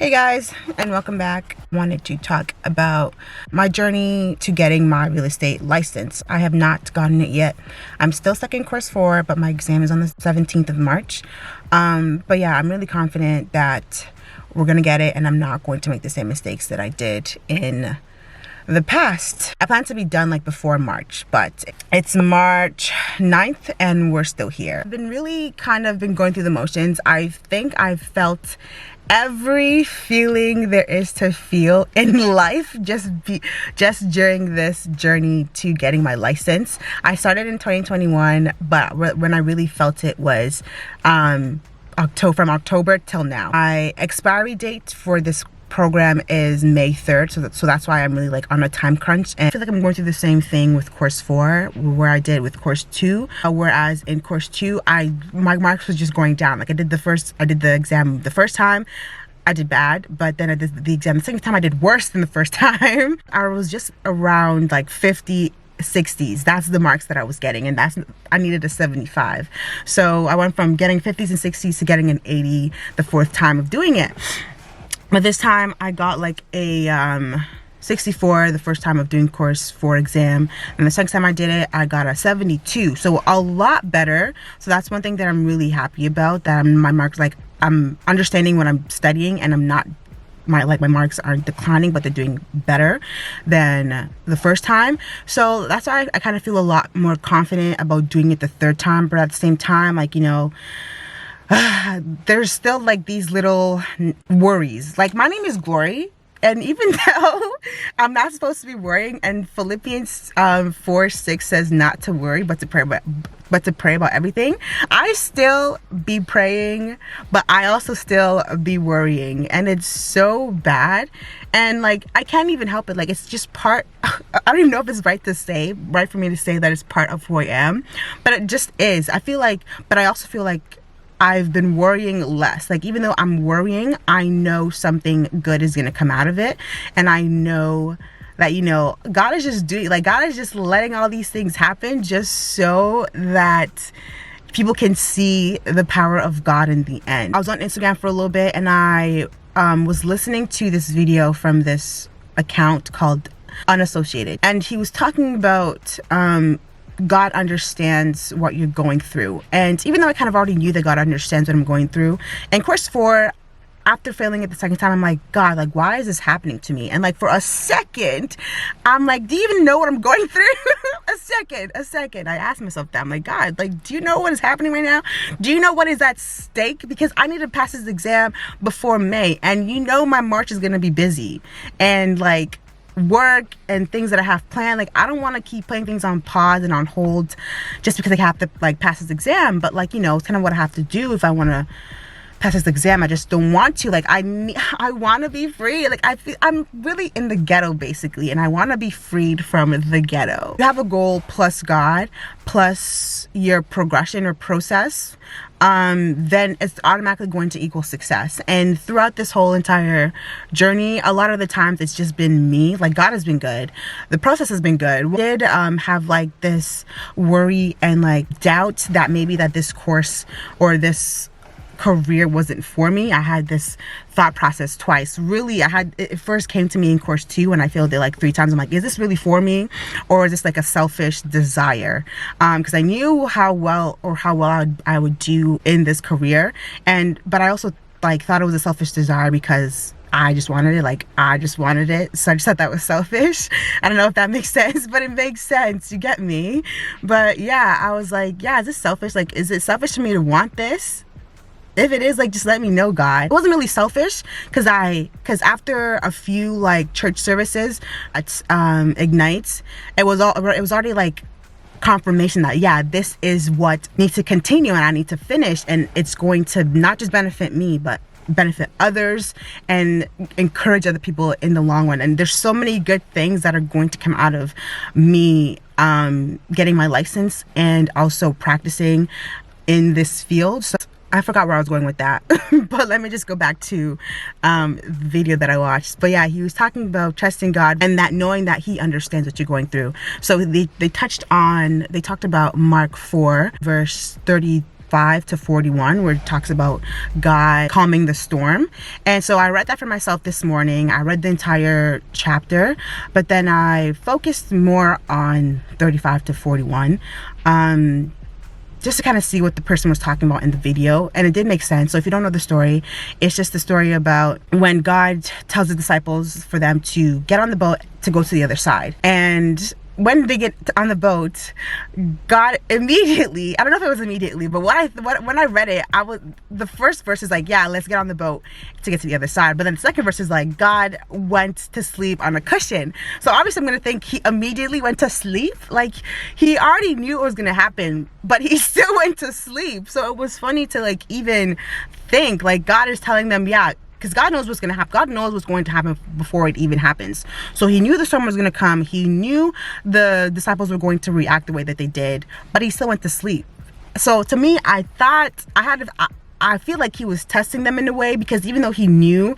Hey guys, and welcome back. Wanted to talk about my journey to getting my real estate license. I have not gotten it yet. I'm still stuck in course 4, but my exam is on the 17th of March. But yeah, I'm really confident that we're gonna get it and I'm not going to make the same mistakes that I did in the past. I plan to be done like before March, but it's March 9th and we're still here. I've been really been going through the motions. I think I've felt every feeling there is to feel in life just during this journey to getting my license. I started in 2021, but when I really felt it was from October till now. My expiry date for this program is May 3rd, so that's why I'm really like on a time crunch, and I feel like I'm going through the same thing with course 4 where I did with course 2, whereas in course 2 my marks was just going down. Like I did the exam the first time, I did bad, but then I did the exam the second time, I did worse than the first time. I was just around like 50 60s. That's the marks that I was getting, and I needed a 75. So I went from getting 50s and 60s to getting an 80 the fourth time of doing it. But this time I got like a 64 the first time of doing course 4 exam, and the second time I did it I got a 72, so a lot better. So that's one thing that I'm really happy about, that my marks, like I'm understanding what I'm studying, and I'm not my marks aren't declining, but they're doing better than the first time. So that's why I kind of feel a lot more confident about doing it the third time. But at the same time, like, you know, there's still like these little worries. Like, my name is Glory, and even though I'm not supposed to be worrying, and Philippians 4:6 says not to worry but to pray about everything, I still be praying, but I also still be worrying, and it's so bad. And like, I can't even help it. Like, it's just part, I don't even know if it's right for me to say that it's part of who I am, but it just is. But I also feel like I've been worrying less. Like, even though I'm worrying, I know something good is gonna come out of it, and I know that, you know, God is just letting all these things happen just so that people can see the power of God in the end. I was on Instagram for a little bit, and I was listening to this video from this account called Unassociated, and he was talking about God understands what you're going through. And even though I kind of already knew that God understands what I'm going through, in course 4, after failing it the second time, I'm like, God, like, why is this happening to me? And like, for a second, I'm like, do you even know what I'm going through? a second. I asked myself that. I'm like, God, like, do you know what is happening right now? Do you know what is at stake? Because I need to pass this exam before May, and you know my March is gonna be busy, and like work and things that I have planned. Like, I don't want to keep putting things on pause and on hold just because I have to like pass this exam. But like, you know, it's kind of what I have to do if I want to pass this exam. I just don't want to. Like, I want to be free. Like, I'm really in the ghetto basically, and I want to be freed from the ghetto. You have a goal plus God plus your progression or process, then it's automatically going to equal success. And throughout this whole entire journey, a lot of the times it's just been me. Like, God has been good, the process has been good. I did have like this worry and like doubt that maybe that this course or this career wasn't for me. I had this thought process twice. Really, it first came to me in course 2, and I failed it like 3 times. I'm like, is this really for me, or is this like a selfish desire? Because I knew how well I would do in this career, but I also like thought it was a selfish desire because I just wanted it. So I just thought that was selfish. I don't know if that makes sense, but it makes sense. You get me? But yeah, I was like, yeah, is this selfish? Like, is it selfish for me to want this? If it is, like, just let me know, God. It wasn't really selfish because after a few like church services at Ignites, it was already like confirmation that, yeah, this is what needs to continue and I need to finish, and it's going to not just benefit me but benefit others and encourage other people in the long run. And there's so many good things that are going to come out of me getting my license and also practicing in this field. So I forgot where I was going with that, but let me just go back to the video that I watched. But yeah, he was talking about trusting God and that knowing that he understands what you're going through. So they talked about Mark 4 verse 30 35 to 41, where it talks about God calming the storm. And so I read that for myself this morning. I read the entire chapter, but then I focused more on 35 to 41. Just to kind of see what the person was talking about in the video. And it did make sense. So if you don't know the story, it's just the story about when God tells the disciples for them to get on the boat to go to the other side. And when they get on the boat, God immediately, I don't know if it was immediately, but when I read it, the first verse is like, yeah, let's get on the boat to get to the other side. But then the second verse is like, God went to sleep on a cushion. So obviously I'm going to think he immediately went to sleep. Like, he already knew it was going to happen, but he still went to sleep. So it was funny to like even think like God is telling them, yeah, because God knows what's going to happen. God knows what's going to happen before it even happens. So he knew the storm was going to come. He knew the disciples were going to react the way that they did, but he still went to sleep. So to me, I feel like he was testing them in a way, because even though he knew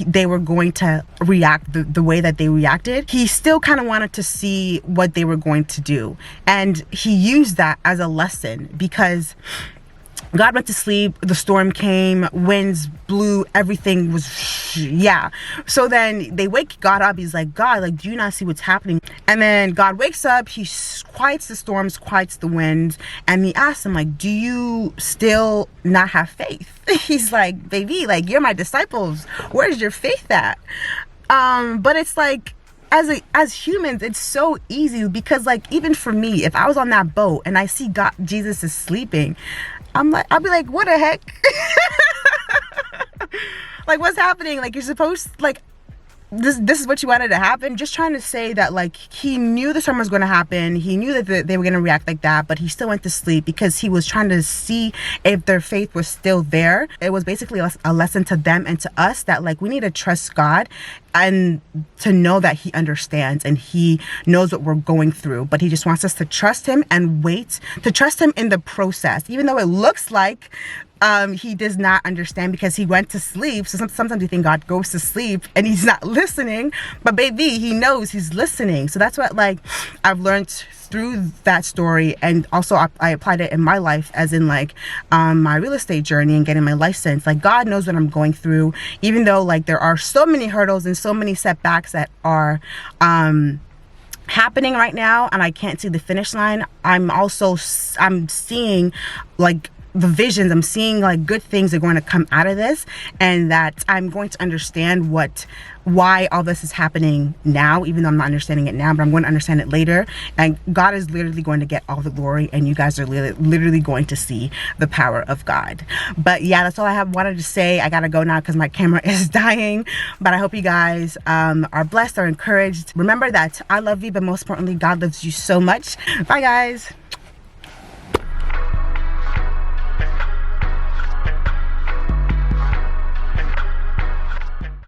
they were going to react the way that they reacted, he still kind of wanted to see what they were going to do. And he used that as a lesson, because God went to sleep, the storm came, winds blew, everything was, yeah. So then they wake God up. He's like, God, like, do you not see what's happening? And then God wakes up, he quiets the storms, quiets the winds, and he asks him, like, do you still not have faith? He's like, baby, like, you're my disciples. Where's your faith at? But it's like, as humans, it's so easy, because like, even for me, if I was on that boat and I see Jesus is sleeping, I'll be like, what the heck? Like, what's happening? Like, you're supposed, like, this is what you wanted to happen. Just trying to say that, like, he knew the storm was going to happen. He knew that they were going to react like that, but he still went to sleep because he was trying to see if their faith was still there. It was basically a lesson to them and to us that, like, we need to trust God and to know that he understands and he knows what we're going through, but he just wants us to trust him and wait, to trust him in the process, even though it looks like he does not understand because he went to sleep. So sometimes you think God goes to sleep and he's not listening, but baby, he knows he's listening. So that's what, like, I've learned through that story, and also I applied it in my life, as in like my real estate journey and getting my license. Like, God knows what I'm going through, even though like there are so many hurdles and so many setbacks that are happening right now, and I can't see the finish line. I'm seeing like the visions. I'm seeing like good things are going to come out of this, and that I'm going to understand why all this is happening now, even though I'm not understanding it now, but I'm going to understand it later. And God is literally going to get all the glory, and you guys are literally going to see the power of God. But yeah, that's all I wanted to say. I gotta go now because my camera is dying, but I hope you guys are blessed, are encouraged. Remember that I love you, but most importantly, God loves you so much. Bye guys.